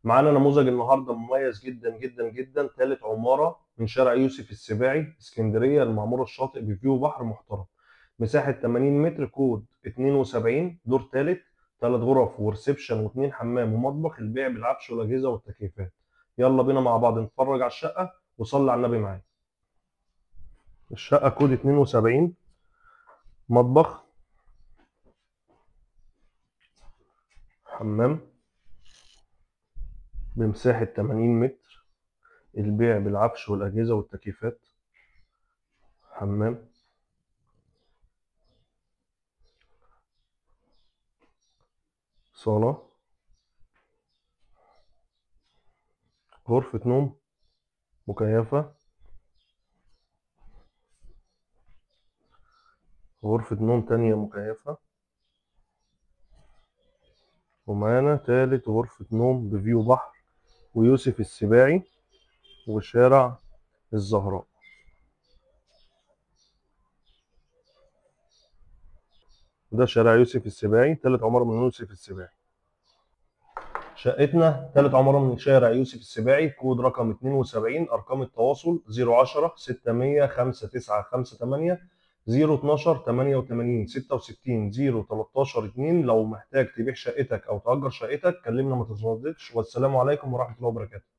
معانا نموذج النهارده مميز جدا جدا جدا، ثالث عماره من شارع يوسف السباعي اسكندريه، المعمور الشاطئ بفيو بحر محترم. مساحه 80 متر، كود 72، دور ثالث، ثلاث غرف وريسبشن واثنين حمام ومطبخ، البيع بالعفش والاجهزه والتكييفات. يلا بينا مع بعض نتفرج على الشقه وصلي على النبي معايا. الشقه كود 72، مطبخ، حمام بمساحه 80 متر، البيع بالعفش والاجهزه والتكييفات. حمام، صاله، غرفه نوم مكيفه، غرفة نوم تانية مكيفة، ومعانا تالت غرفة نوم بفيو بحر ويوسف السباعي وشارع الزهراء. ده شارع يوسف السباعي، تالت عمارة من يوسف السباعي. شقتنا تالت عمارة من شارع يوسف السباعي، كود رقم 72. أرقام التواصل 010 600 5958 012 88 66 013 2. لو محتاج تبيع شقتك أو تأجر شقتك كلمنا ما تترددش. والسلام عليكم ورحمة الله وبركاته.